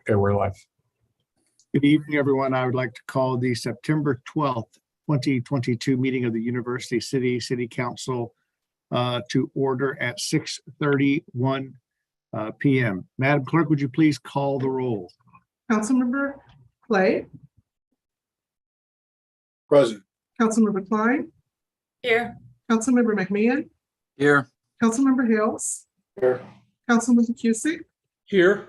Okay, we're live. Good evening, everyone. I would like to call the September 12th, 2022 meeting of the University City Council to order at 6:31 p.m. Madam Clerk, would you please call the roll? Councilmember Plaque, Present. Councilmember Klein, Here. Councilmember McMahon, Here. Councilmember Hills, Here. Councilmember Cusick, Here.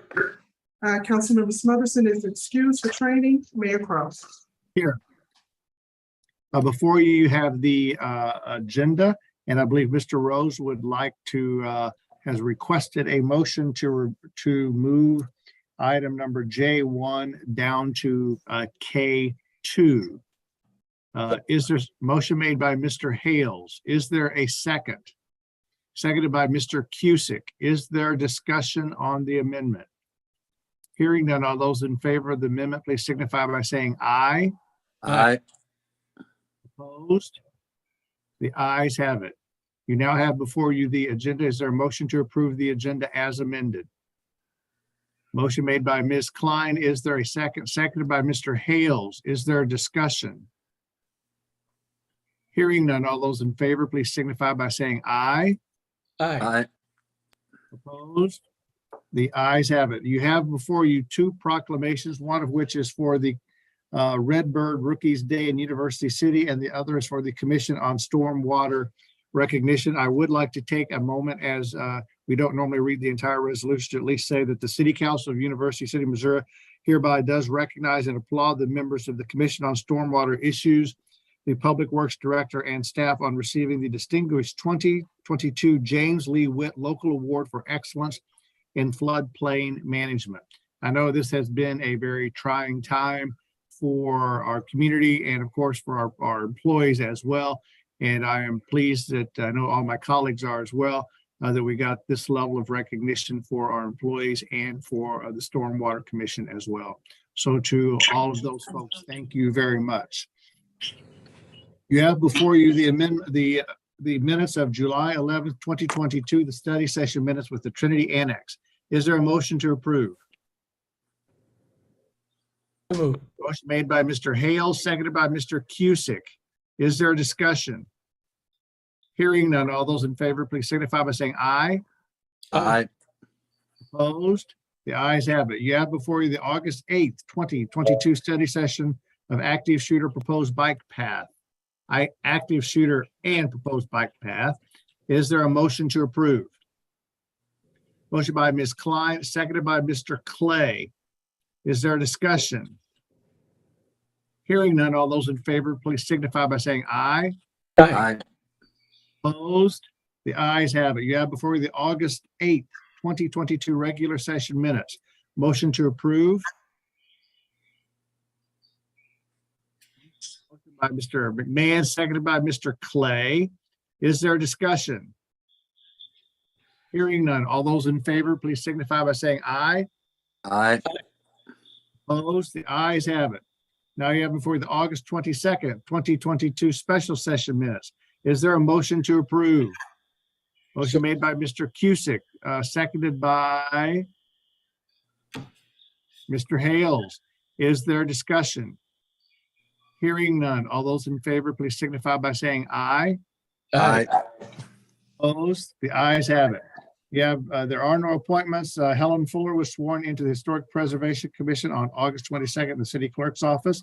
Councilmember Smotherson is excused for training. Mayor Cross. Here. Before you have the agenda, and I believe Mr. Rose would like to, has requested a motion to move item number J1 down to K2. Is there motion made by Mr. Hales? Is there a second? Seconded by Mr. Cusick. Is there discussion on the amendment? Hearing none, all those in favor of the amendment, please signify by saying aye. Aye. Opposed? The ayes have it. You now have before you the agenda. Is there a motion to approve the agenda as amended? Motion made by Ms. Klein. Is there a second? Seconded by Mr. Hales. Is there a discussion? Hearing none, all those in favor, please signify by saying aye. Aye. Opposed? The ayes have it. You have before you two proclamations, one of which is for the Redbird Rookies Day in University City, and the other is for the Commission on Stormwater Recognition. I would like to take a moment, as we don't normally read the entire resolution, to at least say that the City Council of University City, Missouri hereby does recognize and applaud the members of the Commission on Stormwater Issues, the Public Works Director and staff on receiving the distinguished 2022 James Lee Witt Local Award for Excellence in Floodplain Management. I know this has been a very trying time for our community and of course for our employees as well. And I am pleased that I know all my colleagues are as well, that we got this level of recognition for our employees and for the Stormwater Commission as well. So to all of those folks, thank you very much. You have before you the amendment, the minutes of July 11th, 2022, the study session minutes with the Trinity Annex. Is there a motion to approve? Motion made by Mr. Hales, seconded by Mr. Cusick. Is there a discussion? Hearing none, all those in favor, please signify by saying aye. Aye. Opposed? The ayes have it. You have before you the August 8th, 2022 study session of active shooter proposed bike path. Active shooter and proposed bike path. Is there a motion to approve? Motion by Ms. Klein, seconded by Mr. Clay. Is there a discussion? Hearing none, all those in favor, please signify by saying aye. Aye. Opposed? The ayes have it. You have before you the August 8th, 2022 regular session minutes. Motion to approve. Motion by Mr. McMahon, seconded by Mr. Clay. Is there a discussion? Hearing none. All those in favor, please signify by saying aye. Aye. Opposed? The ayes have it. Now you have before you the August 22nd, 2022 special session minutes. Is there a motion to approve? Motion made by Mr. Cusick, seconded by Mr. Hales. Is there discussion? Hearing none. All those in favor, please signify by saying aye. Aye. Opposed? The ayes have it. Yeah, there are no appointments. Helen Fuller was sworn into the Historic Preservation Commission on August 22nd in the city clerk's office.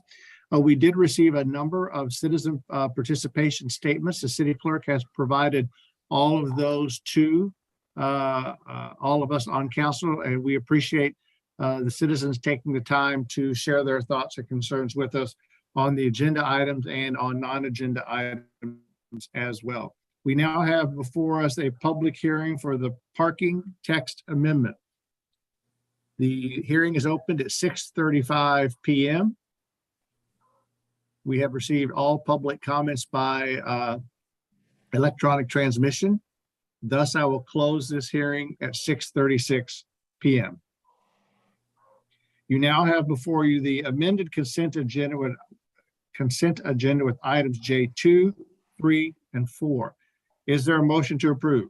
We did receive a number of citizen participation statements. The city clerk has provided all of those to all of us on council, and we appreciate the citizens taking the time to share their thoughts and concerns with us on the agenda items and on non-agenda items as well. We now have before us a public hearing for the parking text amendment. The hearing is opened at 6:35 p.m. We have received all public comments by electronic transmission. Thus, I will close this hearing at 6:36 p.m. You now have before you the amended consent agenda with items J2, 3, and 4. Is there a motion to approve?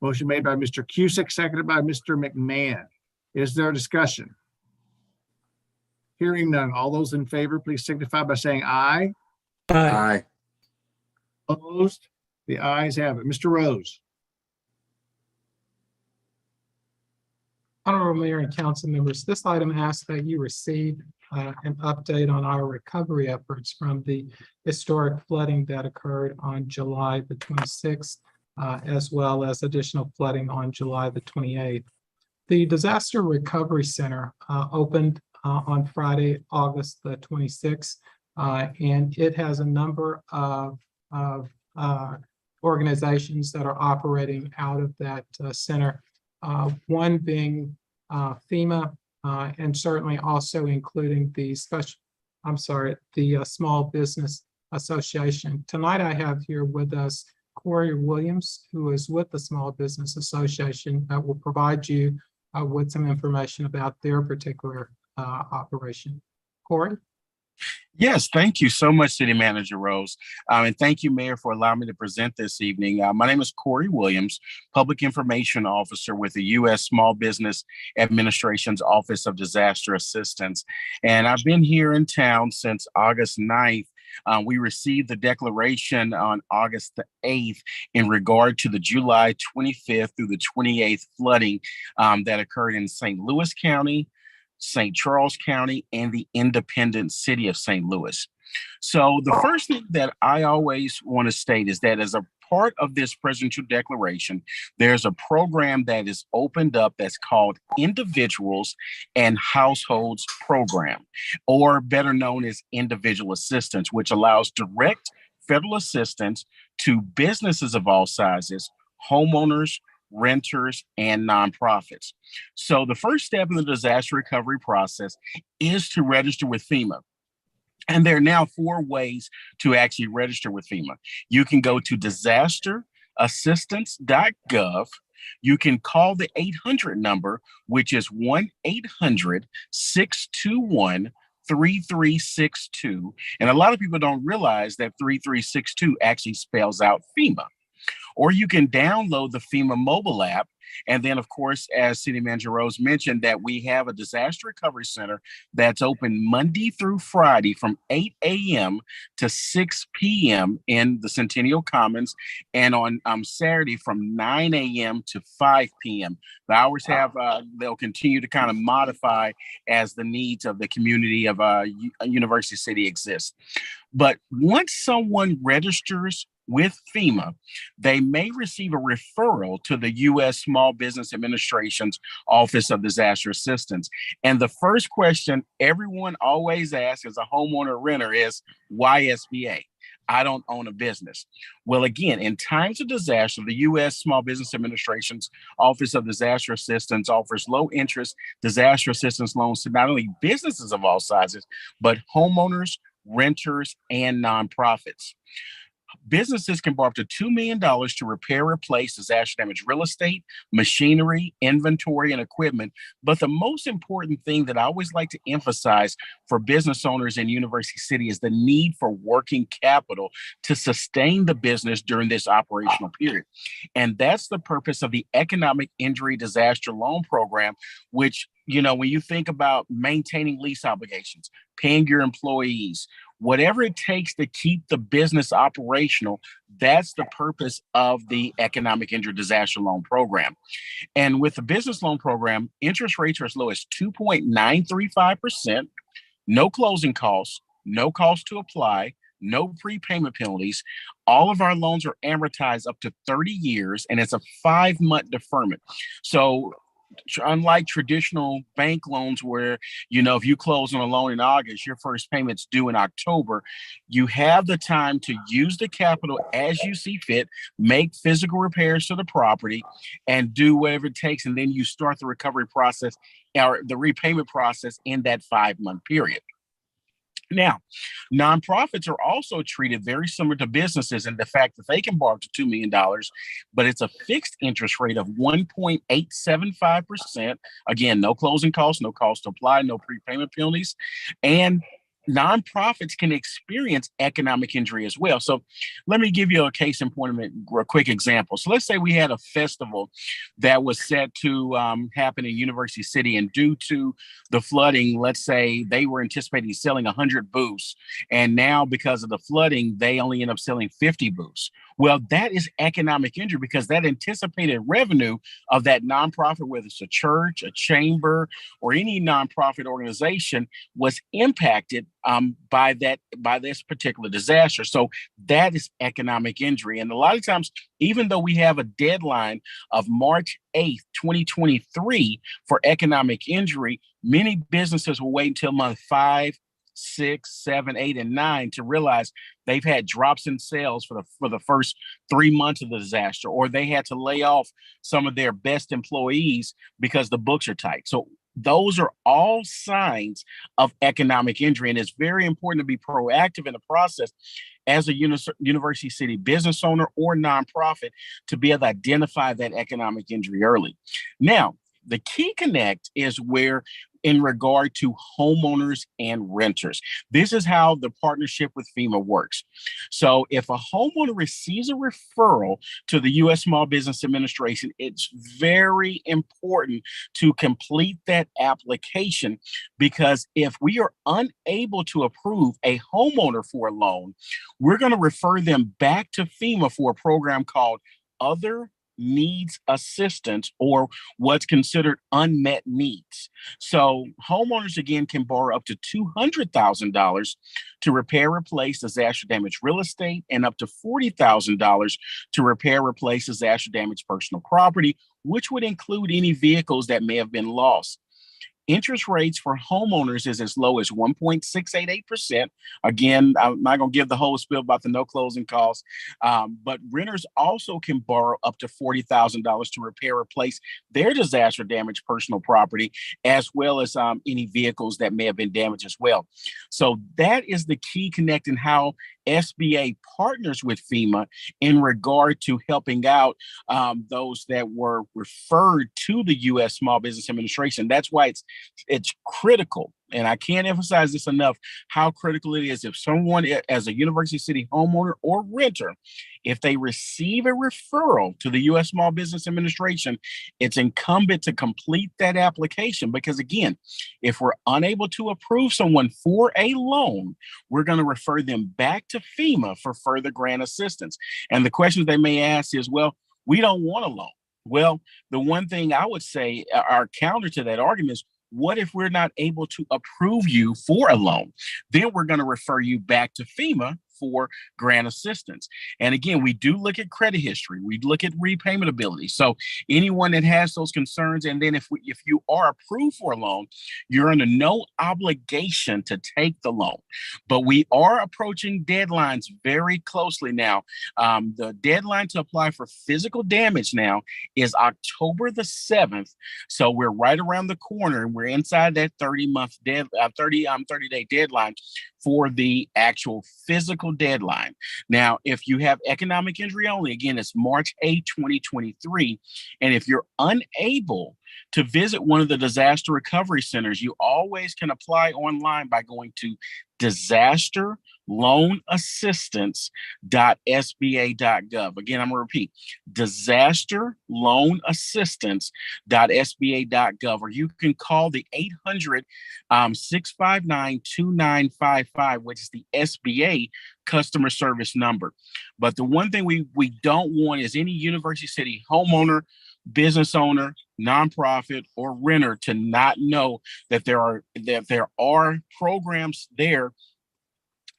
Motion made by Mr. Cusick, seconded by Mr. McMahon. Is there discussion? Hearing none. All those in favor, please signify by saying aye. Aye. Opposed? The ayes have it. Mr. Rose. Honorable Mayor and council members, this item asks that you receive an update on our recovery efforts from the historic flooding that occurred on July the 26th, as well as additional flooding on July the 28th. The Disaster Recovery Center opened on Friday, August the 26th, and it has a number of organizations that are operating out of that center. One being FEMA, and certainly also including the Small Business Association. Tonight I have here with us Corey Williams, who is with the Small Business Association, that will provide you with some information about their particular operation. Corey? Yes, thank you so much, City Manager Rose. And thank you, Mayor, for allowing me to present this evening. My name is Corey Williams, Public Information Officer with the U.S. Small Business Administration's Office of Disaster Assistance. And I've been here in town since August 9th. We received the declaration on August the 8th in regard to the July 25th through the 28th flooding that occurred in St. Louis County, St. Charles County, and the independent city of St. Louis. So the first thing that I always want to state is that as a part of this presidential declaration, there's a program that is opened up that's called Individuals and Households Program, or better known as Individual Assistance, which allows direct federal assistance to businesses of all sizes, homeowners, renters, and nonprofits. So the first step in the disaster recovery process is to register with FEMA. And there are now 4 ways to actually register with FEMA. You can go to disasterassistance.gov. You can call the 800 number, which is 1-800-621-3362. And a lot of people don't realize that 3362 actually spells out FEMA. Or you can download the FEMA mobile app. And then, of course, as City Manager Rose mentioned, that we have a disaster recovery center that's open Monday through Friday from 8 a.m. to 6 p.m. in the Centennial Commons, and on Saturday from 9 a.m. to 5 p.m. The hours they'll continue to kind of modify as the needs of the community of University City exist. But once someone registers with FEMA, they may receive a referral to the U.S. Small Business Administration's Office of Disaster Assistance. And the first question everyone always asks as a homeowner or renter is, why SBA? I don't own a business. Well, again, in times of disaster, the U.S. Small Business Administration's Office of Disaster Assistance offers low-interest disaster assistance loans to not only businesses of all sizes, but homeowners, renters, and nonprofits. Businesses can borrow up to $2 million to repair, replace disaster damaged real estate, machinery, inventory, and equipment. But the most important thing that I always like to emphasize for business owners in University City is the need for working capital to sustain the business during this operational period. And that's the purpose of the Economic Injury Disaster Loan Program, which, when you think about maintaining lease obligations, paying your employees, whatever it takes to keep the business operational, that's the purpose of the Economic Injury Disaster Loan Program. And with the business loan program, interest rates are as low as 2.935%, no closing costs, no cost to apply, no prepayment penalties. All of our loans are amortized up to 30 years, and it's a 5-month deferment. So unlike traditional bank loans where, if you close on a loan in August, your first payment's due in October, you have the time to use the capital as you see fit, make physical repairs to the property, and do whatever it takes. And then you start the recovery process or the repayment process in that 5-month period. Now, nonprofits are also treated very similar to businesses in the fact that they can borrow up to $2 million, but it's a fixed interest rate of 1.875%. Again, no closing costs, no cost to apply, no prepayment penalties. And nonprofits can experience economic injury as well. So let me give you a case in point, a quick example. So let's say we had a festival that was set to happen in University City, and due to the flooding, let's say they were anticipating selling 100 booths, and now because of the flooding, they only end up selling 50 booths. Well, that is economic injury because that anticipated revenue of that nonprofit, whether it's a church, a chamber, or any nonprofit organization, was impacted by this particular disaster. So that is economic injury. And a lot of times, even though we have a deadline of March 8th, 2023 for economic injury, many businesses will wait until month 5, 6, 7, 8, and 9 to realize they've had drops in sales for the first 3 months of the disaster, or they had to lay off some of their best employees because the books are tight. So those are all signs of economic injury, and it's very important to be proactive in the process as a University City business owner or nonprofit to be able to identify that economic injury early. Now, the key connect is where in regard to homeowners and renters. This is how the partnership with FEMA works. So if a homeowner receives a referral to the U.S. Small Business Administration, it's very important to complete that application, because if we are unable to approve a homeowner for a loan, we're going to refer them back to FEMA for a program called Other Needs Assistance, or what's considered unmet needs. So homeowners again can borrow up to $200,000 to repair, replace disaster damaged real estate, and up to $40,000 to repair, replace disaster damaged personal property, which would include any vehicles that may have been lost. Interest rates for homeowners is as low as 1.688%. Again, I'm not going to give the whole spiel about the no closing costs, but renters also can borrow up to $40,000 to repair, replace their disaster damaged personal property, as well as any vehicles that may have been damaged as well. So that is the key connect in how SBA partners with FEMA in regard to helping out those that were referred to the U.S. Small Business Administration. That's why it's critical. And I can't emphasize this enough, how critical it is if someone, as a University City homeowner or renter, if they receive a referral to the U.S. Small Business Administration, it's incumbent to complete that application, because again, if we're unable to approve someone for a loan, we're going to refer them back to FEMA for further grant assistance. And the questions they may ask is, well, we don't want a loan. Well, the one thing I would say, our counter to that argument is, what if we're not able to approve you for a loan? Then we're going to refer you back to FEMA for grant assistance. And again, we do look at credit history. We look at repayment ability. So anyone that has those concerns, and then if you are approved for a loan, you're under no obligation to take the loan. But we are approaching deadlines very closely now. The deadline to apply for physical damage now is October the 7th. So we're right around the corner, and we're inside that 30-day deadline for the actual physical deadline. Now, if you have economic injury only, again, it's March 8, 2023. And if you're unable to visit one of the disaster recovery centers, you always can apply online by going to disasterloanassistance.sba.gov. Again, I'm going to repeat, disasterloanassistance.sba.gov, or you can call the 800-659-2955, which is the SBA customer service number. But the one thing we don't want is any University City homeowner, business owner, nonprofit, or renter to not know that there are programs there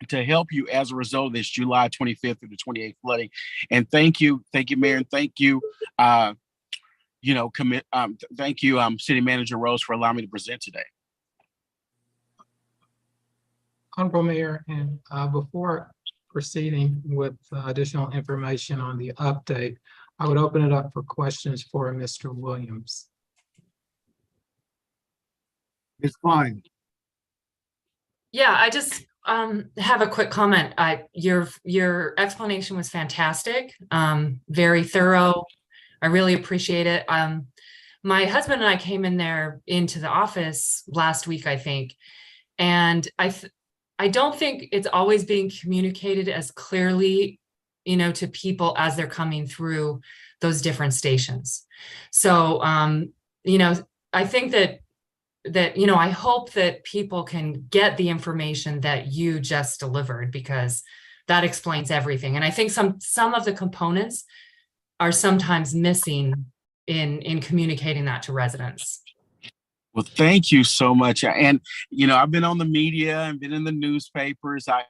to help you as a result of this July 25th through the 28th flooding. And thank you, Mayor, and thank you, thank you, City Manager Rose, for allowing me to present today. Honorable Mayor, and before proceeding with additional information on the update, I would open it up for questions for Mr. Williams. It's fine. Yeah, I just have a quick comment. Your explanation was fantastic, very thorough. I really appreciate it. My husband and I came into the office last week, I think, and I don't think it's always being communicated as clearly, to people as they're coming through those different stations. So, I think that, I hope that people can get the information that you just delivered, because that explains everything. And I think some of the components are sometimes missing in communicating that to residents. Well, thank you so much. And, I've been on the media and been in the newspapers. I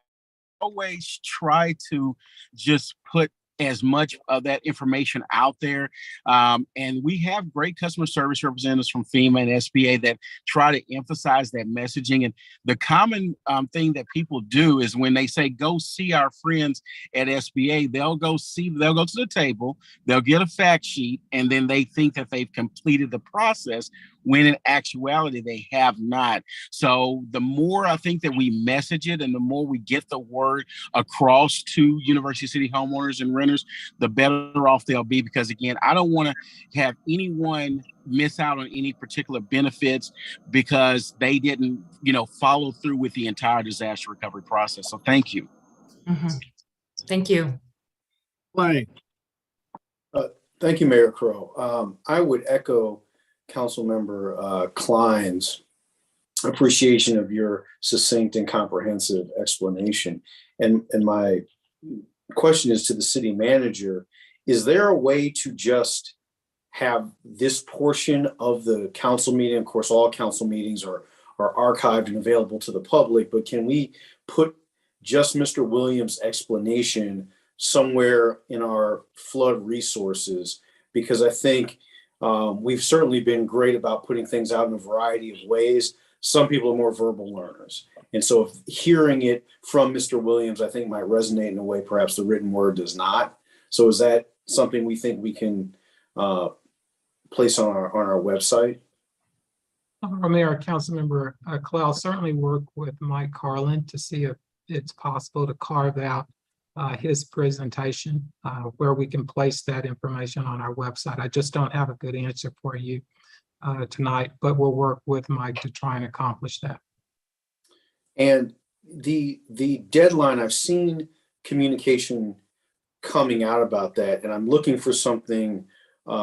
always try to just put as much of that information out there. And we have great customer service representatives from FEMA and SBA that try to emphasize that messaging. And the common thing that people do is when they say, go see our friends at SBA, they'll go to the table, they'll get a fact sheet, and then they think that they've completed the process, when in actuality they have not. So the more I think that we message it and the more we get the word across to University City homeowners and renters, the better off they'll be. Because again, I don't want to have anyone miss out on any particular benefits because they didn't, follow through with the entire disaster recovery process. So thank you. Mhm. Thank you. Plaque. Thank you, Mayor Crow. I would echo Councilmember Klein's appreciation of your succinct and comprehensive explanation. And my question is to the city manager, is there a way to just have this portion of the council meeting? Of course, all council meetings are archived and available to the public, but can we put just Mr. Williams' explanation somewhere in our flood resources? Because I think we've certainly been great about putting things out in a variety of ways. Some people are more verbal learners. And so if hearing it from Mr. Williams, I think might resonate in a way perhaps the written word does not. So is that something we think we can place on our website? Mayor, Councilmember Clow, certainly work with Mike Carlin to see if it's possible to carve out his presentation where we can place that information on our website. I just don't have a good answer for you tonight, but we'll work with Mike to try and accomplish that. And the deadline, I've seen communication coming out about that, and I'm looking for something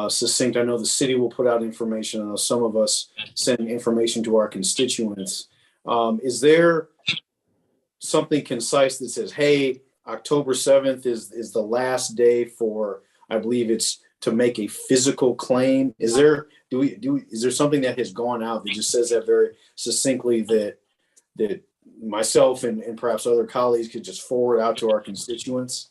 succinct. I know the city will put out information. I know some of us send information to our constituents. Is there something concise that says, hey, October 7th is the last day for, I believe it's to make a physical claim? Is there something that has gone out that just says that very succinctly that myself and perhaps other colleagues could just forward out to our constituents?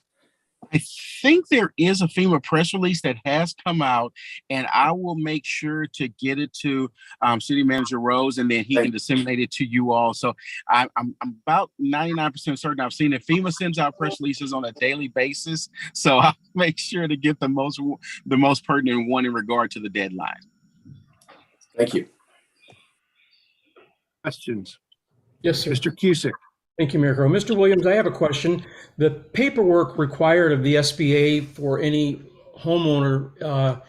I think there is a FEMA press release that has come out, and I will make sure to get it to City Manager Rose, and then he can disseminate it to you all. So I'm about 99% certain I've seen it. FEMA sends out press releases on a daily basis, so I'll make sure to get the most pertinent one in regard to the deadline. Thank you. Questions? Yes, sir. Mr. Cusick. Thank you, Mayor Crowe. Mr. Williams, I have a question. The paperwork required of the SBA for any homeowner,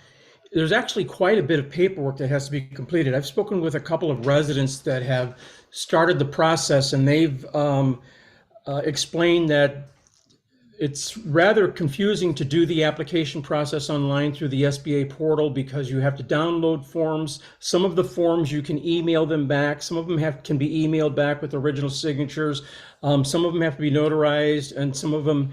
there's actually quite a bit of paperwork that has to be completed. I've spoken with a couple of residents that have started the process, and they've explained that it's rather confusing to do the application process online through the SBA portal because you have to download forms. Some of the forms you can email them back. Some of them can be emailed back with original signatures. Some of them have to be notarized, and some of them,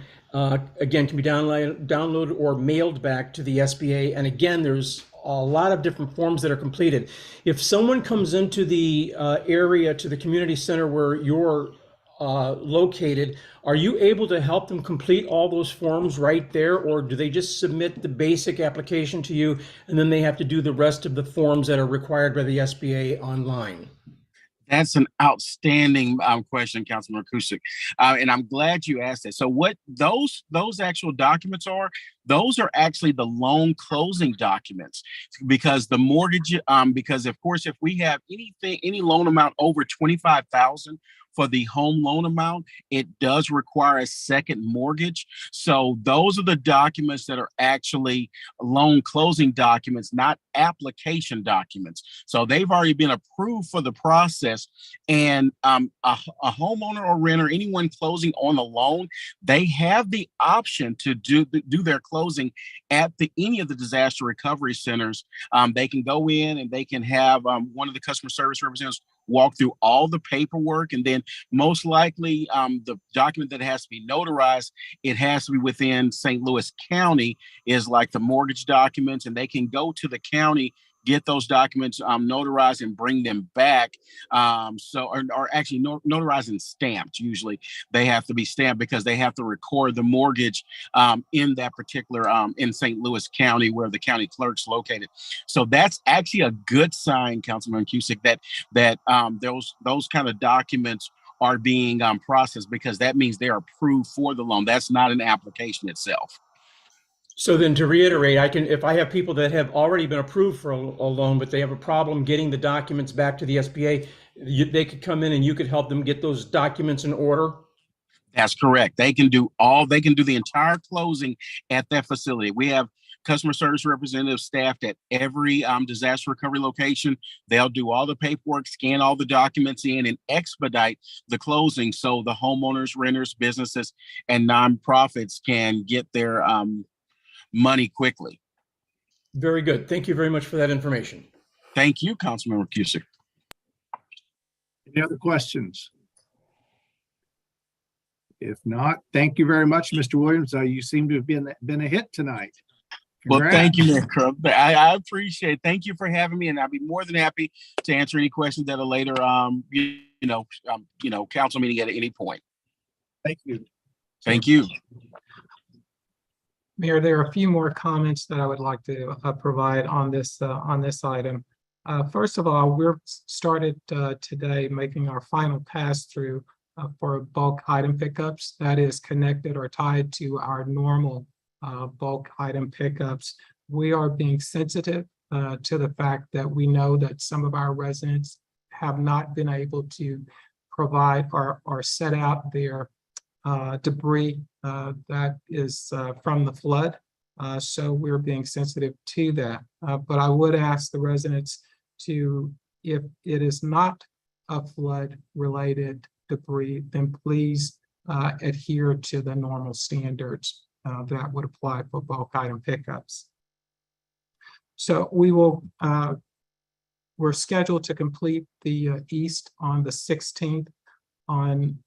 again, can be downloaded or mailed back to the SBA. And again, there's a lot of different forms that are completed. If someone comes into the area, to the community center where you're located, are you able to help them complete all those forms right there, or do they just submit the basic application to you and then they have to do the rest of the forms that are required by the SBA online? That's an outstanding question, Councilman Kusick, and I'm glad you asked that. So what those actual documents are, those are actually the loan closing documents, because the mortgage, because of course, if we have any loan amount over 25,000 for the home loan amount, it does require a second mortgage. So those are the documents that are actually loan closing documents, not application documents. So they've already been approved for the process, and a homeowner or renter, anyone closing on the loan, they have the option to do their closing at any of the disaster recovery centers. They can go in and they can have one of the customer service representatives walk through all the paperwork, and then most likely the document that has to be notarized, it has to be within St. Louis County, is like the mortgage documents, and they can go to the county, get those documents notarized and bring them back. Or actually notarized and stamped. Usually they have to be stamped because they have to record the mortgage in that particular, in St. Louis County, where the county clerk's located. So that's actually a good sign, Councilman Cusick, that those kind of documents are being processed, because that means they're approved for the loan. That's not an application itself. So then, to reiterate, if I have people that have already been approved for a loan, but they have a problem getting the documents back to the SBA, they could come in and you could help them get those documents in order? That's correct. They can do the entire closing at that facility. We have customer service representatives staffed at every disaster recovery location. They'll do all the paperwork, scan all the documents in, and expedite the closing so the homeowners, renters, businesses, and nonprofits can get their money quickly. Very good. Thank you very much for that information. Thank you, Councilmember Cusick. Any other questions? If not, thank you very much, Mr. Williams. You seem to have been a hit tonight. Well, Congrats. thank you, Mayor Crump. I appreciate it. Thank you for having me, and I'll be more than happy to answer any questions at a later, council meeting at any point. Thank you. Thank you. Mayor, there are a few more comments that I would like to provide on this item. First of all, we're started today making our final pass through for bulk item pickups that is connected or tied to our normal bulk item pickups. We are being sensitive to the fact that we know that some of our residents have not been able to provide or set out their debris that is from the flood. So we're being sensitive to that. But I would ask the residents to, if it is not a flood related debris, then please adhere to the normal standards that would apply for bulk item pickups. So we're scheduled to complete the east on the 16th. On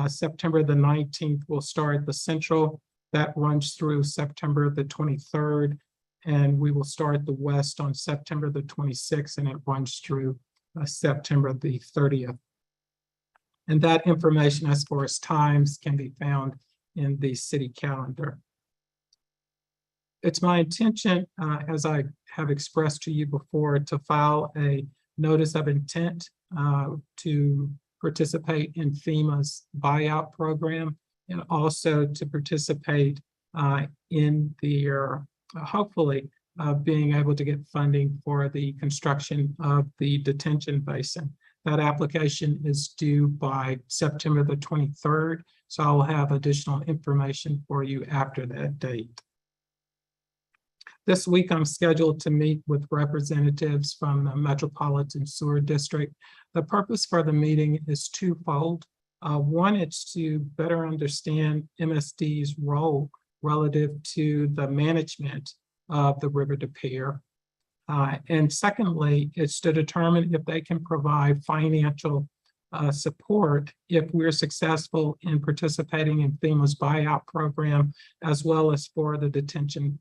September the 19th, we'll start the central. That runs through September the 23rd. And we will start the west on September the 26th, and it runs through September the 30th. And that information as far as times can be found in the city calendar. It's my intention, as I have expressed to you before, to file a notice of intent to participate in FEMA's buyout program, and also to participate in their, hopefully, being able to get funding for the construction of the detention basin. That application is due by September the 23rd, so I'll have additional information for you after that date. This week, I'm scheduled to meet with representatives from the Metropolitan Sewer District. The purpose for the meeting is twofold. One is to better understand MSD's role relative to the management of the River de Pere. And secondly, it's to determine if they can provide financial support if we're successful in participating in FEMA's buyout program, as well as for the detention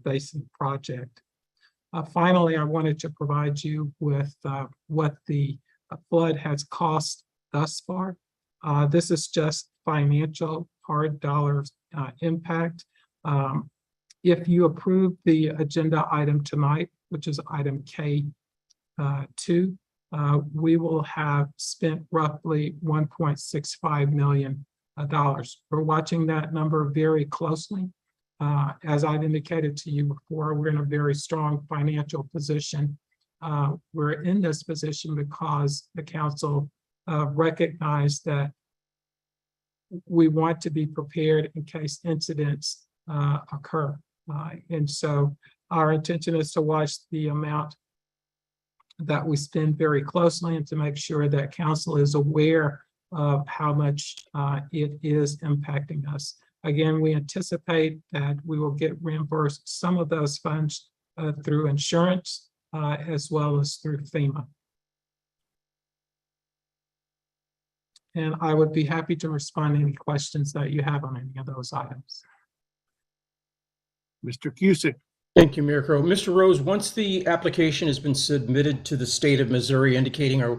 basin project. Finally, I wanted to provide you with what the flood has cost thus far. This is just financial hard dollars impact. If you approve the agenda item tonight, which is item K2, we will have spent roughly $1.65 million. We're watching that number very closely. As I've indicated to you before, we're in a very strong financial position. We're in this position because the council recognized that we want to be prepared in case incidents occur. And so our intention is to watch the amount that we spend very closely and to make sure that council is aware of how much it is impacting us. Again, we anticipate that we will get reimbursed some of those funds through insurance as well as through FEMA. And I would be happy to respond to any questions that you have on any of those items. Mr. Cusick. Thank you, Mayor Crowe. Mr. Rose, once the application has been submitted to the state of Missouri indicating our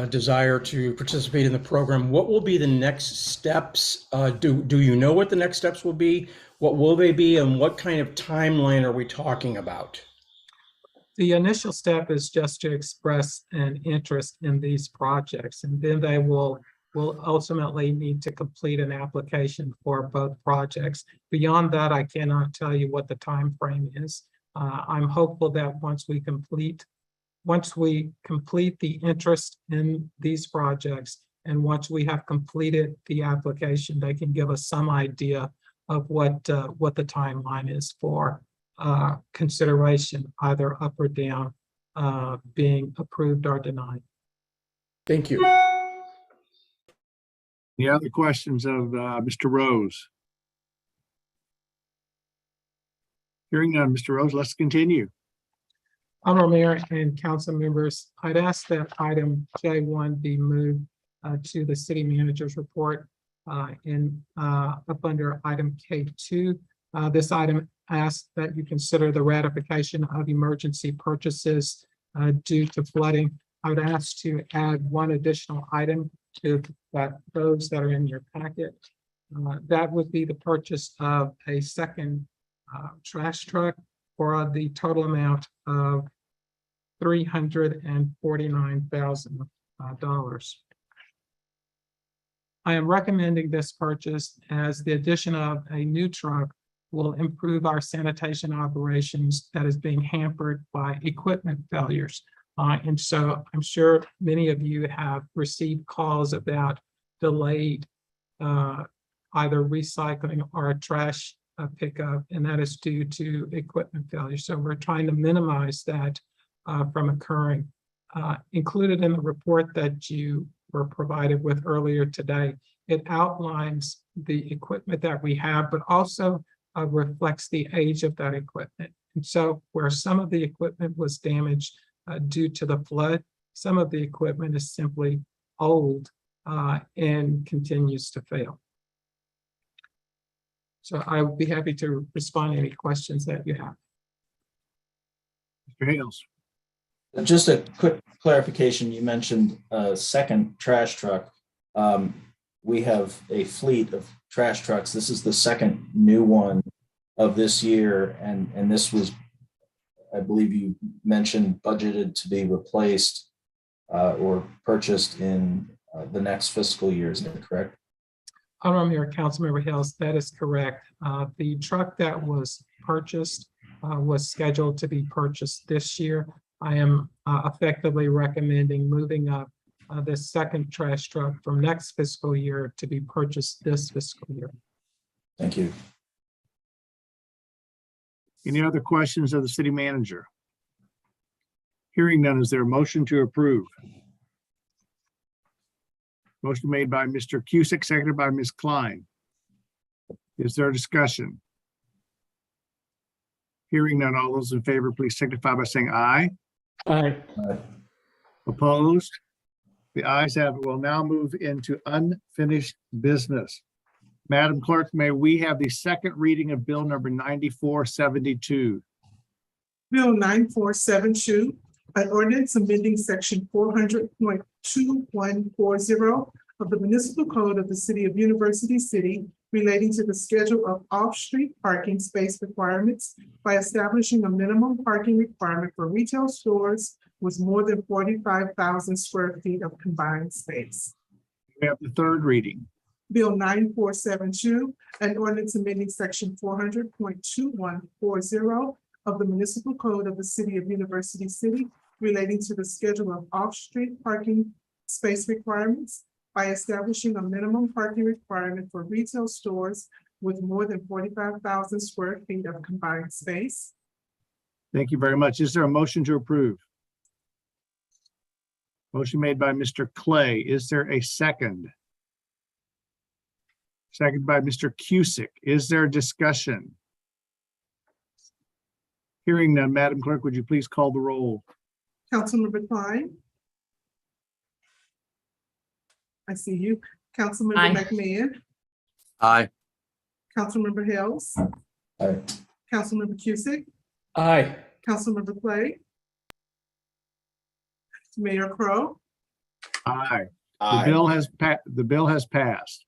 desire to participate in the program, what will be the next steps? Do you know what the next steps will be? What will they be, and what kind of timeline are we talking about? The initial step is just to express an interest in these projects, and then they will ultimately need to complete an application for both projects. Beyond that, I cannot tell you what the time frame is. I'm hopeful that once we complete the interest in these projects, and once we have completed the application, they can give us some idea of what the timeline is for consideration, either up or down, being approved or denied. Thank you. Any other questions of Mr. Rose? Hearing none, Mr. Rose, let's continue. Honorable Mayor and council members, I'd ask that item J1 be moved to the city manager's report up under item K2. This item asks that you consider the ratification of emergency purchases due to flooding. I would ask to add one additional item to those that are in your packet. That would be the purchase of a second trash truck for the total amount of $349,000. I am recommending this purchase as the addition of a new truck will improve our sanitation operations that is being hampered by equipment failures. And so I'm sure many of you have received calls about delayed either recycling or trash pickup, and that is due to equipment failure. So we're trying to minimize that from occurring. Included in the report that you were provided with earlier today, it outlines the equipment that we have, but also reflects the age of that equipment. And so where some of the equipment was damaged due to the flood, some of the equipment is simply old and continues to fail. So I would be happy to respond to any questions that you have. Mr. Hales. Just a quick clarification. You mentioned a second trash truck. We have a fleet of trash trucks. This is the second new one of this year. And this was, I believe you mentioned, budgeted to be replaced or purchased in the next fiscal year. Is that correct? Honorable Mayor, Councilmember Hills, that is correct. The truck that was purchased was scheduled to be purchased this year. I am effectively recommending moving up the second trash truck from next fiscal year to be purchased this fiscal year. Thank you. Any other questions of the city manager? Hearing none, is there a motion to approve? Motion made by Mr. Cusick, seconded by Ms. Klein. Is there a discussion? Hearing none, all those in favor, please signify by saying aye. Aye. Opposed? The ayes have it. We'll now move into unfinished business. Madam Clerk, may we have the second reading of Bill number 9472? Bill 9472, an ordinance amending section 400.2140 of the municipal code of the city of University City relating to the schedule of off-street parking space requirements by establishing a minimum parking requirement for retail stores with more than 45,000 square feet of combined space. We have the third reading. Bill 9472, an ordinance amending section 400.2140 of the municipal code of the city of University City relating to the schedule of off-street parking space requirements by establishing a minimum parking requirement for retail stores with more than 45,000 square feet of combined space. Thank you very much. Is there a motion to approve? Motion made by Mr. Clay. Is there a second? Second by Mr. Cusick. Is there discussion? Hearing none, Madam Clerk, would you please call the roll? Councilmember Klein? I see you. Councilmember Aye. McMahon? Aye. Councilmember Hills? Aye. Councilmember Cusick? Aye. Councilmember Clay? Mayor Crowe? Aye. The Aye. bill has passed.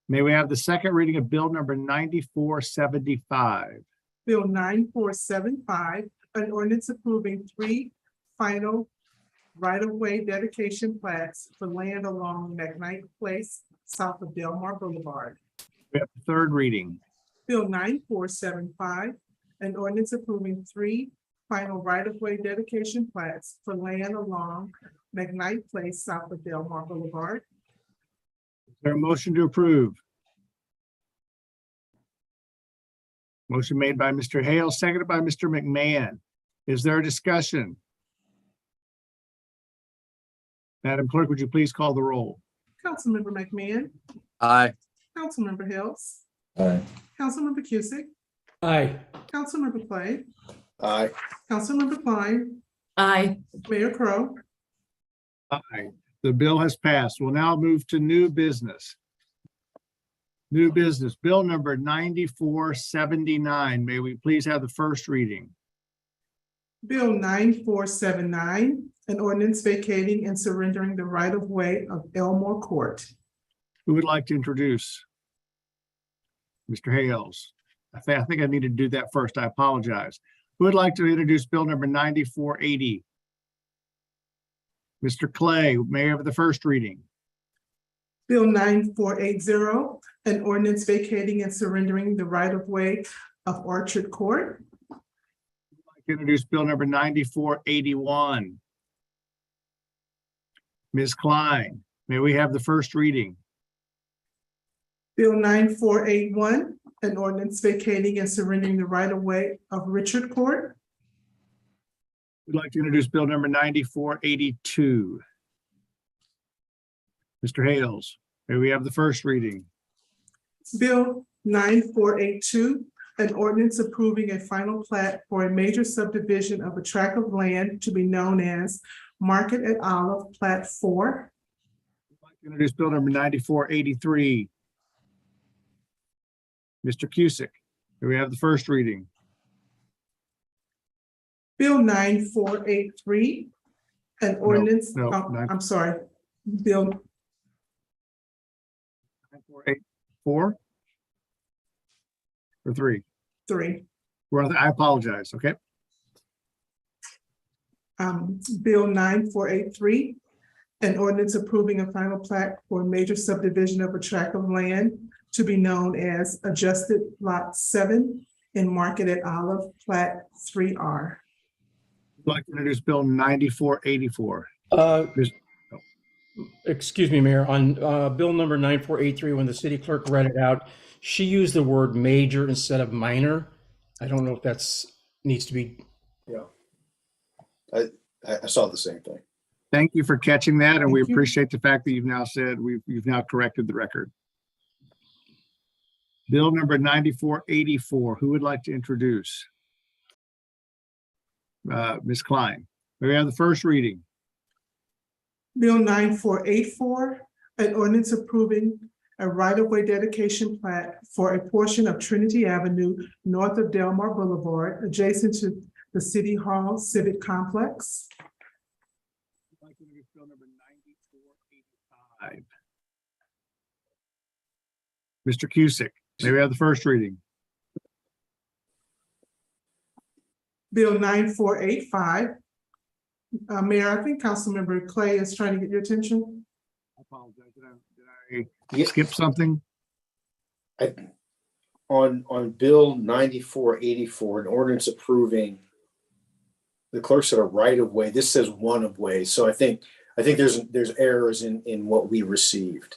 May we have the second reading of Bill number 9475? Bill 9475, an ordinance approving 3 final right-of-way dedication plats for land along McKnight Place, south of Delmar Boulevard. We have the third reading. Bill 9475, an ordinance approving 3 final right-of-way dedication plats for land along McKnight Place, south of Delmar Boulevard. Is there a motion to approve? Motion made by Mr. Hale, seconded by Mr. McMahon. Is there a discussion? Madam Clerk, would you please call the roll? Councilmember McMahon, Aye. Councilmember Hills, Aye. Councilmember Cusick, Aye. Councilmember Clay, Aye. Councilmember Klein, Aye. Mayor Crowe. Aye. The bill has passed. We'll now move to new business. New business, Bill number 9479. May we please have the first reading? Bill 9479, an ordinance vacating and surrendering the right-of-way of Elmore Court. Who would like to introduce? Mr. Hales. I think I need to do that first. I apologize. Who would like to introduce Bill number 9480? Mr. Clay, may I have the first reading? Bill 9480, an ordinance vacating and surrendering the right-of-way of Orchard Court. I'd like to introduce Bill number 9481. Ms. Klein, may we have the first reading? Bill 9481, an ordinance vacating and surrendering the right-of-way of Richard Court. We'd like to introduce Bill number 9482. Mr. Hales, may we have the first reading? Bill 9482, an ordinance approving a final plat for a major subdivision of a tract of land to be known as Market at Olive Plat 4. I'd like to introduce Bill number 9483. Mr. Cusick, may we have the first reading? Bill 9483, an ordinance, no, oh, nine- I'm sorry, Bill 9484? Or 3? 3. I apologize, okay? Bill 9483, an ordinance approving a final plat for a major subdivision of a tract of land to be known as Adjusted Lot 7 in Market at Olive Plat 3R. I'd like to introduce Bill 9484. Excuse me, Mayor, on Bill number 9483, when the city clerk read it out, she used the word major instead of minor. I don't know if that's needs to be. Yeah. I saw the same thing. Thank you for catching that, and we Thank you. appreciate the fact that you've now said you've now corrected the record. Bill number 9484. Who would like to introduce? Ms. Klein. May we have the first reading? Bill 9484, an ordinance approving a right-of-way dedication plat for a portion of Trinity Avenue north of Delmar Boulevard, adjacent to the City Hall Civic Complex. I'd like to introduce Bill number 9485. Mr. Cusick, may we have the first reading? Bill 9485. Mayor, I think Councilmember Clay is trying to get your attention. I apologize. Did Yeah, skip something? on Bill 9484, an ordinance approving, the clerk said a right of way. This says one of way. So I think there's errors in what we received.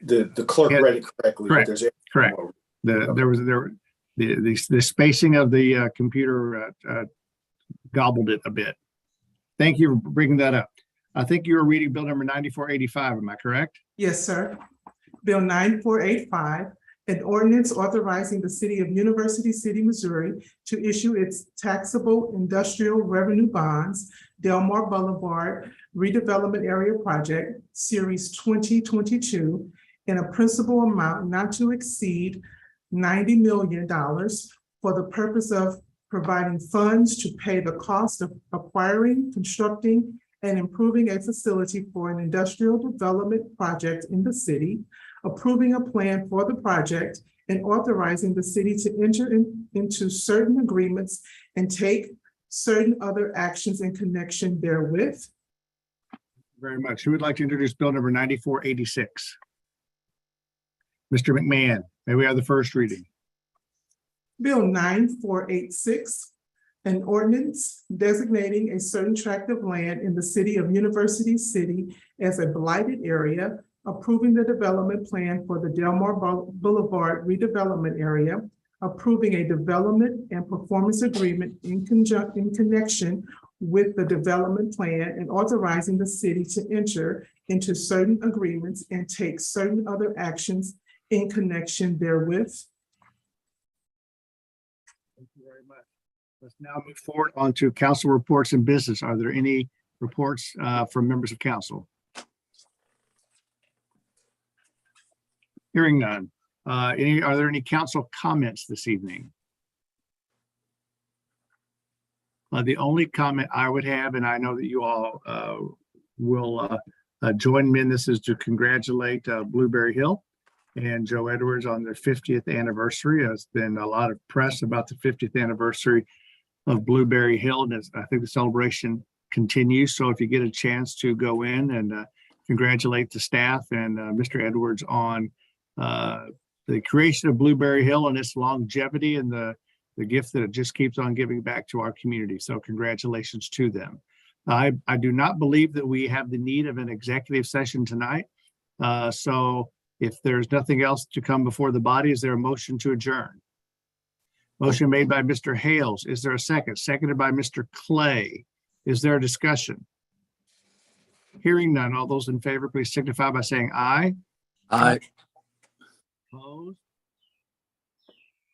The clerk Yeah, read it correctly, but correct, there's errors in correct. what- The spacing of the computer gobbled it a bit. Thank you for bringing that up. I think you were reading bill number 9485. Am I correct? Yes, sir. Bill 9485, an ordinance authorizing the city of University City, Missouri to issue its taxable industrial revenue bonds, Delmar Boulevard redevelopment area project, series 2022, in a principal amount not to exceed $90 million for the purpose of providing funds to pay the cost of acquiring, constructing, and improving a facility for an industrial development project in the city, approving a plan for the project, and authorizing the city to enter into certain agreements and take certain other actions in connection therewith. Very much. Who would like to introduce bill number 9486? Mr. McMahon, may we have the first reading? Bill 9486, an ordinance designating a certain tract of land in the city of University City as a blighted area, approving the development plan for the Delmar Boulevard redevelopment area, approving a development and performance agreement in connection with the development plan, and authorizing the city to enter into certain agreements and take certain other actions in connection therewith. Thank you very much. Let's now move forward on to council reports and business. Are there any reports from members of council? Hearing none. Are there any council comments this evening? The only comment I would have, and I know that you all will join me in this, is to congratulate Blueberry Hill and Joe Edwards on their 50th anniversary. There's been a lot of press about the 50th anniversary of Blueberry Hill, and I think the celebration continues. So if you get a chance to go in and congratulate the staff and Mr. Edwards on the creation of Blueberry Hill and its longevity and the gift that it just keeps on giving back to our community. So congratulations to them. I do not believe that we have the need of an executive session tonight. So if there's nothing else to come before the body, is there a motion to adjourn? Motion made by Mr. Hales. Is there a second? Seconded by Mr. Clay. Is there a discussion? Hearing none. All those in favor, please signify by saying aye. Aye. Opposed?